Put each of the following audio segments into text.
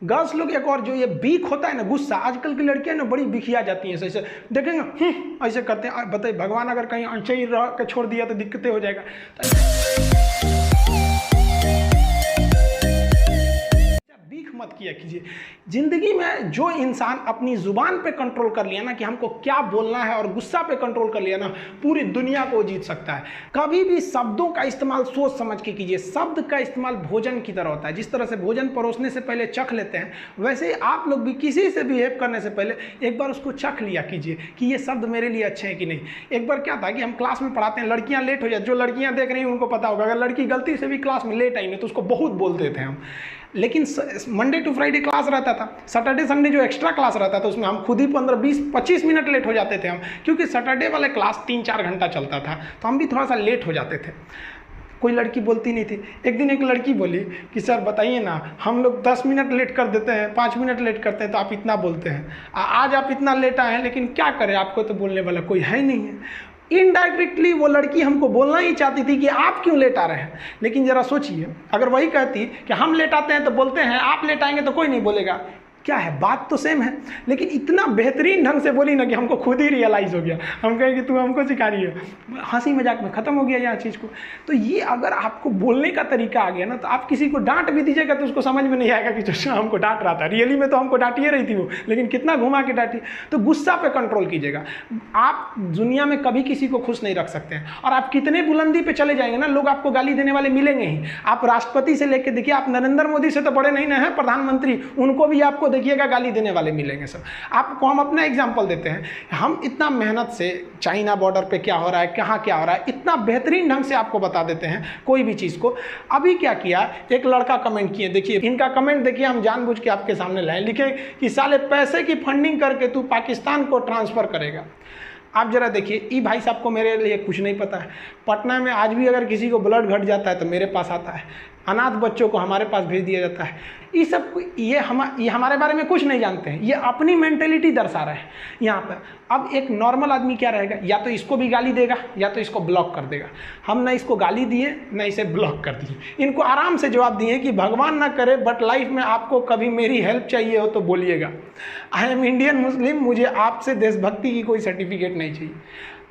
Girls लोग एक और जो ये बीक होता है ना, गुस्सा, आजकल की लड़कियां ना बड़ी बिखिया जाती हैं, ऐसे देखेंगे ऐसे करते हैं। बताइए भगवान अगर कहीं अनचे ही रह के छोड़ दिया तो दिक्कतें हो जाएगा। बीख मत किया कीजिए। जिंदगी में जो इंसान अपनी जुबान पे कंट्रोल कर लिया ना कि हमको क्या बोलना है, और गुस्सा पे कंट्रोल कर लिया ना, पूरी दुनिया को जीत सकता है। कभी भी शब्दों का इस्तेमाल सोच समझ के कीजिए। शब्द का इस्तेमाल भोजन की तरह होता है। जिस तरह से भोजन परोसने से पहले चख लेते हैं, वैसे ही आप लोग भी किसी से बिहेव करने से पहले एक बार उसको चख लिया कीजिए कि ये शब्द मेरे लिए अच्छे हैं कि नहीं। एक बार क्या था कि हम क्लास में पढ़ाते हैं, लड़कियां लेट हो जाती, जो लड़कियां देख रही हैं उनको पता होगा, अगर लड़की गलती से भी क्लास में लेट आई ना तो उसको बहुत बोलते थे हम। लेकिन मंडे टू फ्राइडे क्लास रहता था, सैटरडे संडे जो एक्स्ट्रा क्लास रहता था उसमें हम खुद ही 15, 20, 25 मिनट लेट हो जाते थे हम, क्योंकि सैटरडे वाले क्लास 3-4 घंटा चलता था, तो हम भी थोड़ा सा लेट हो जाते थे। कोई लड़की बोलती नहीं थी। एक दिन एक लड़की बोली कि सर बताइए ना, हम लोग 10 मिनट लेट कर देते हैं, 5 मिनट लेट करते हैं, तो आप इतना बोलते हैं। आज आप इतना लेट आए हैं, लेकिन क्या करें, आपको तो बोलने वाला कोई है नहीं है। इनडायरेक्टली वो लड़की हमको बोलना ही चाहती थी कि आप क्यों लेट आ रहे हैं। लेकिन जरा सोचिए, अगर वही कहती कि हम लेट आते हैं तो बोलते हैं, आप लेट आएंगे तो कोई नहीं बोलेगा, क्या है, बात तो सेम है। लेकिन इतना बेहतरीन ढंग से बोली ना कि हमको खुद ही रियलाइज़ हो गया। हम कहें कि तू हमको सिखा रही है, हंसी मजाक में ख़त्म हो गया यहाँ चीज़ को। तो ये अगर आपको बोलने का तरीका आ गया ना, तो आप किसी को डांट भी दीजिएगा तो उसको समझ में नहीं आएगा कि जो हमको डांट रहा था, रियली में तो हमको डांटिए रही थी वो, लेकिन कितना घुमा के डांटी। तो गुस्सा पे कंट्रोल कीजिएगा। आप दुनिया में कभी किसी को खुश नहीं रख सकते हैं, और आप कितने बुलंदी पे चले जाएंगे ना, लोग आपको गाली देने वाले मिलेंगे ही। आप राष्ट्रपति से लेकर देखिए, आप नरेंद्र मोदी से तो बड़े नहीं ना हैं, प्रधानमंत्री, उनको भी आपको देखिएगा गाली देने वाले मिलेंगे सब। आपको हम अपना एग्जांपल देते हैं, हम इतना मेहनत से चाइना बॉर्डर पे क्या हो रहा है, कहाँ क्या हो रहा है, इतना बेहतरीन ढंग से आपको बता देते हैं कोई भी चीज़ को। अभी क्या किया, एक लड़का कमेंट किए, देखिए इनका कमेंट देखिए, हम जानबूझ के आपके सामने लाए। लिखे कि साले पैसे की फंडिंग करके तू पाकिस्तान को ट्रांसफ़र करेगा। आप जरा देखिए, ये भाई साहब को मेरे लिए कुछ नहीं पता है। पटना में आज भी अगर किसी को ब्लड घट जाता है तो मेरे पास आता है, अनाथ बच्चों को हमारे पास भेज दिया जाता है। ये सब ये हमारे बारे में कुछ नहीं जानते हैं, ये अपनी मेंटेलिटी दर्शा रहे हैं यहाँ पर। अब एक नॉर्मल आदमी क्या रहेगा, या तो इसको भी गाली देगा या तो इसको ब्लॉक कर देगा। हम ना इसको गाली दिए ना इसे ब्लॉक कर दिए, इनको आराम से जवाब दिए कि भगवान ना करे बट लाइफ में आपको कभी मेरी हेल्प चाहिए हो तो बोलिएगा। आई एम इंडियन मुस्लिम, मुझे आपसे देशभक्ति की कोई सर्टिफिकेट नहीं चाहिए।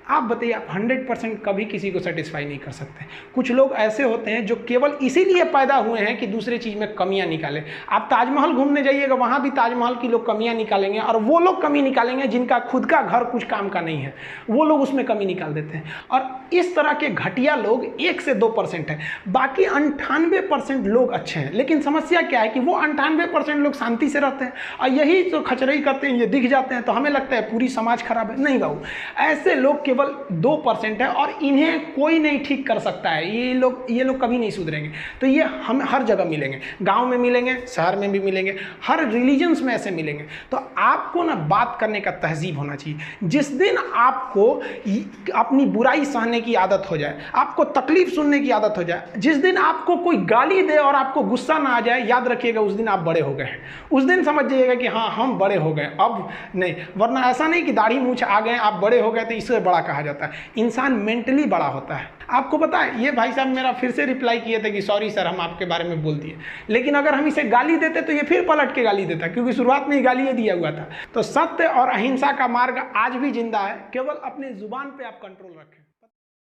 आप बताइए, आप 100% कभी किसी को सेटिस्फाई नहीं कर सकते। कुछ लोग ऐसे होते हैं जो केवल इसीलिए पैदा हुए हैं कि दूसरे चीज़ में कमियां निकालें। आप ताजमहल घूमने जाइएगा, वहाँ भी ताजमहल की लोग कमियां निकालेंगे, और वो लोग कमी निकालेंगे जिनका खुद का घर कुछ काम का नहीं है, वो लोग उसमें कमी निकाल देते हैं। और इस तरह के घटिया लोग 1 से 2% हैं, बाकी 98% लोग अच्छे हैं। लेकिन समस्या क्या है कि वो 98% लोग शांति से रहते हैं, और यही तो खचरई करते हैं, ये दिख जाते हैं तो हमें लगता है पूरी समाज खराब है। नहीं बाबू, ऐसे लोग केवल 2% है, और इन्हें कोई नहीं ठीक कर सकता है। ये लोग कभी नहीं सुधरेंगे। तो ये हम हर जगह मिलेंगे, गांव में मिलेंगे, शहर में भी मिलेंगे, हर रिलीजन्स में ऐसे मिलेंगे। तो आपको ना बात करने का तहजीब होना चाहिए। जिस दिन आपको अपनी बुराई सहने की आदत हो जाए, आपको तकलीफ सुनने की आदत हो जाए, जिस दिन आपको कोई गाली दे और आपको गुस्सा ना आ जाए, याद रखिएगा उस दिन आप बड़े हो गए हैं। उस दिन समझ जाइएगा कि हाँ हम बड़े हो गए, अब नहीं। वरना ऐसा नहीं कि दाढ़ी मूंछ आ गए आप बड़े हो गए तो इससे बड़ा कहा जाता है। इंसान मेंटली बड़ा होता है। आपको पता है, ये भाई साहब मेरा फिर से रिप्लाई किए थे कि सॉरी सर हम आपके बारे में बोल दिए, लेकिन अगर हम इसे गाली देते तो ये फिर पलट के गाली देता, क्योंकि शुरुआत में ही गाली दिया हुआ था। तो सत्य और अहिंसा का मार्ग आज भी जिंदा है, केवल अपनी जुबान पे आप कंट्रोल रखें।